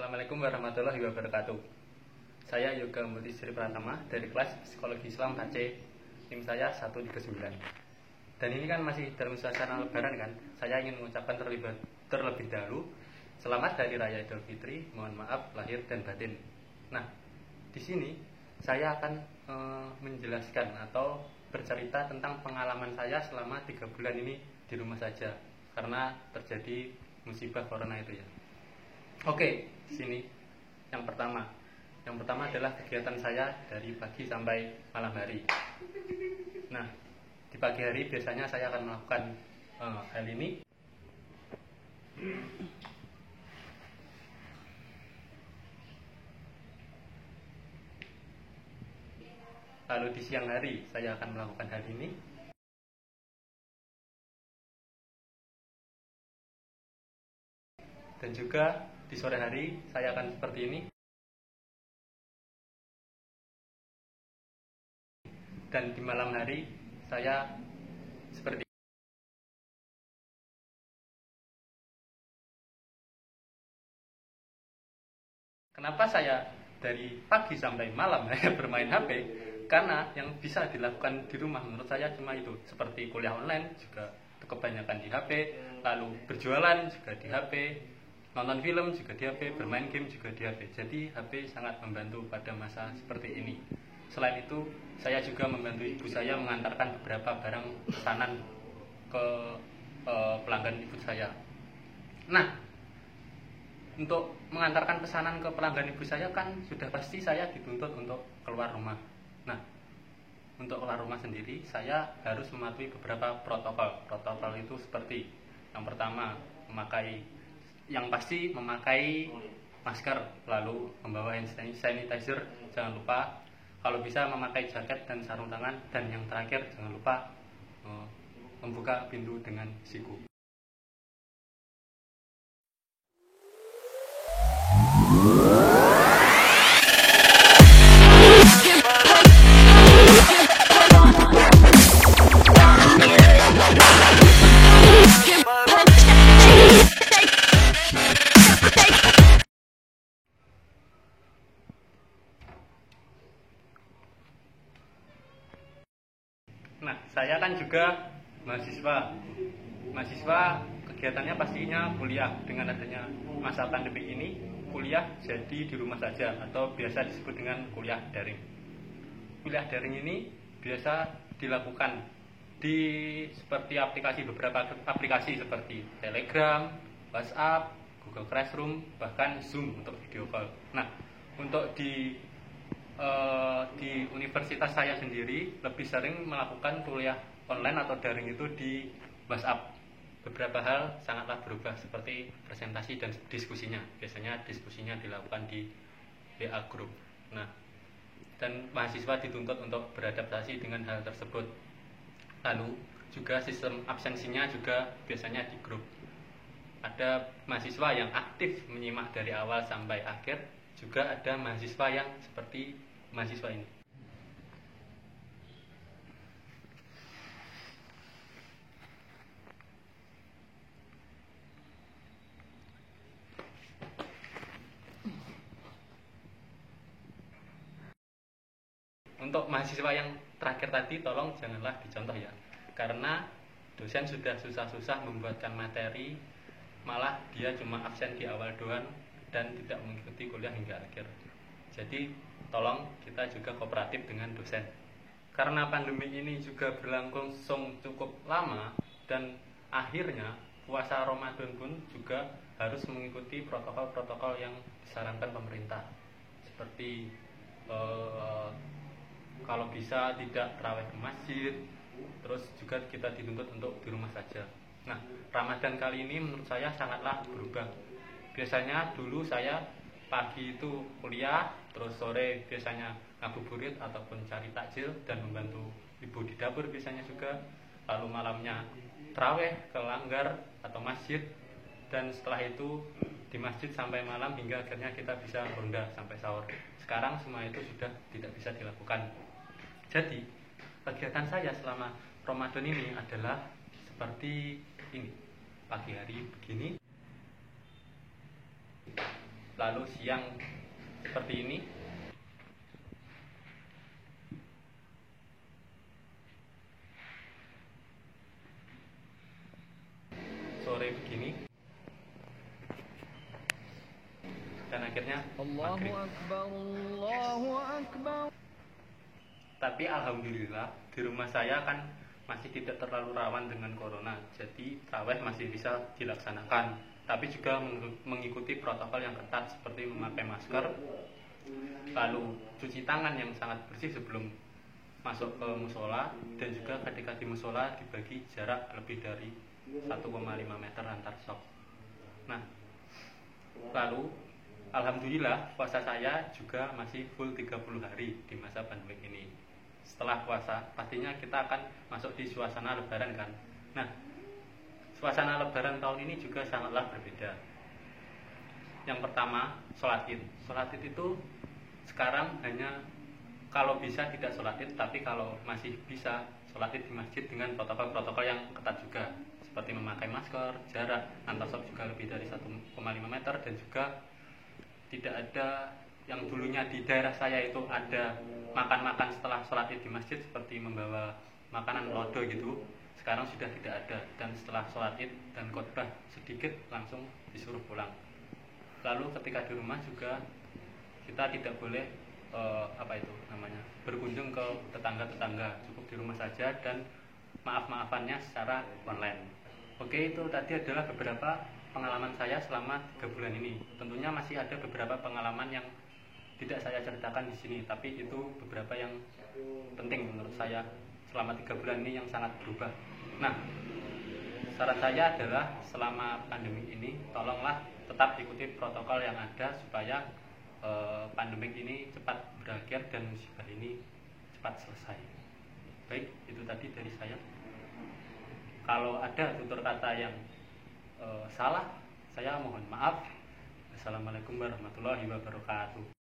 Assalamualaikum warahmatullahi wabarakatuh. Saya Yoga Muti Sri Pratama dari kelas Psikologi Islam HC. Tim saya 139. Dan ini kan masih dalam suasana lebaran kan. Saya ingin mengucapkan terlebih dahulu selamat Hari Raya Idul Fitri. Mohon maaf lahir dan batin. Nah, di sini saya akan menjelaskan atau bercerita tentang pengalaman saya selama 3 bulan ini di rumah saja karena terjadi musibah corona itu ya. Oke, di sini yang pertama adalah kegiatan saya dari pagi sampai malam hari. Nah, di pagi hari biasanya saya akan melakukan hal ini. Lalu di siang hari saya akan melakukan hal ini. Dan juga di sore hari saya akan seperti ini. Dan di malam hari saya seperti ini. Kenapa saya dari pagi sampai malam hanya bermain HP? Karena yang bisa dilakukan di rumah menurut saya cuma itu, seperti kuliah online juga kebanyakan di HP, lalu berjualan juga di HP, nonton film juga di HP, bermain game juga di HP. Jadi HP sangat membantu pada masa seperti ini. Selain itu, saya juga membantu ibu saya mengantarkan beberapa barang pesanan ke pelanggan ibu saya. Nah, untuk mengantarkan pesanan ke pelanggan ibu saya kan sudah pasti saya dituntut untuk keluar rumah. Nah, untuk keluar rumah sendiri saya harus mematuhi beberapa protokol. Protokol itu seperti yang pertama yang pasti memakai masker, lalu membawa hand sanitizer, jangan lupa, kalau bisa memakai jaket dan sarung tangan, dan yang terakhir jangan lupa membuka pintu dengan siku. Nah, saya kan juga mahasiswa kegiatannya pastinya kuliah. Dengan adanya masa pandemi ini, kuliah jadi di rumah saja atau biasa disebut dengan kuliah daring. Kuliah daring ini biasa dilakukan di beberapa aplikasi seperti Telegram, WhatsApp, Google Classroom, bahkan Zoom untuk video call. Nah, untuk di universitas saya sendiri lebih sering melakukan kuliah online atau daring itu di WhatsApp. Beberapa hal sangatlah berubah seperti presentasi dan diskusinya. Biasanya diskusinya dilakukan di WA Group. Nah, dan mahasiswa dituntut untuk beradaptasi dengan hal tersebut. Lalu juga sistem absensinya juga biasanya di grup. Ada mahasiswa yang aktif menyimak dari awal sampai akhir, juga ada mahasiswa yang seperti mahasiswa ini. Untuk mahasiswa yang terakhir tadi tolong janganlah dicontoh ya, karena dosen sudah susah-susah membuatkan materi, malah dia cuma absen di awal doang dan tidak mengikuti kuliah hingga akhir. Jadi tolong kita juga kooperatif dengan dosen. Karena pandemi ini juga berlangsung cukup lama dan akhirnya puasa Ramadan pun juga harus mengikuti protokol-protokol yang disarankan pemerintah. Seperti kalau bisa tidak tarawih ke masjid, terus juga kita dituntut untuk di rumah saja. Nah, Ramadan kali ini menurut saya sangatlah berubah. Biasanya dulu saya pagi itu kuliah, terus sore biasanya ngabuburit ataupun cari takjil dan membantu ibu di dapur biasanya juga. Lalu malamnya tarawih ke langgar atau masjid, dan setelah itu di masjid sampai malam hingga akhirnya kita bisa ronda sampai sahur. Sekarang semua itu sudah tidak bisa dilakukan. Jadi kegiatan saya selama Ramadan ini adalah seperti ini. Pagi hari begini, lalu siang seperti ini, sore begini, dan akhirnya maghrib. Allahu Akbar. Tapi alhamdulillah di rumah saya kan masih tidak terlalu rawan dengan corona, jadi tarawih masih bisa dilaksanakan, tapi juga mengikuti protokol yang ketat seperti memakai masker, lalu cuci tangan yang sangat bersih sebelum masuk ke musola, dan juga ketika di musola dibagi jarak lebih dari 1,5 meter antar saf. Nah, lalu alhamdulillah puasa saya juga masih full 30 hari di masa pandemi ini. Setelah puasa pastinya kita akan masuk di suasana lebaran kan. Nah, suasana lebaran tahun ini juga sangatlah berbeda. Yang pertama, sholat id. Sholat id itu sekarang hanya kalau bisa tidak sholat id, tapi kalau masih bisa sholat id di masjid dengan protokol-protokol yang ketat juga, seperti memakai masker, jarak antar shop juga lebih dari 1,5 meter, dan juga tidak ada yang dulunya di daerah saya itu ada makan-makan setelah sholat id di masjid seperti membawa makanan lodo gitu, sekarang sudah tidak ada, dan setelah sholat id dan khotbah sedikit langsung disuruh pulang. Lalu ketika di rumah juga kita tidak boleh berkunjung ke tetangga-tetangga, cukup di rumah saja dan maaf-maafannya secara online. Oke, itu tadi adalah beberapa pengalaman saya selama 3 bulan ini. Tentunya masih ada beberapa pengalaman yang tidak saya ceritakan di sini, tapi itu beberapa yang penting menurut saya selama 3 bulan ini yang sangat berubah. Nah, saran saya adalah selama pandemi ini tolonglah tetap ikuti protokol yang ada supaya pandemi ini cepat berakhir dan musibah ini cepat selesai. Baik, itu tadi dari saya. Kalau ada tutur kata yang salah, saya mohon maaf. Assalamualaikum warahmatullahi wabarakatuh.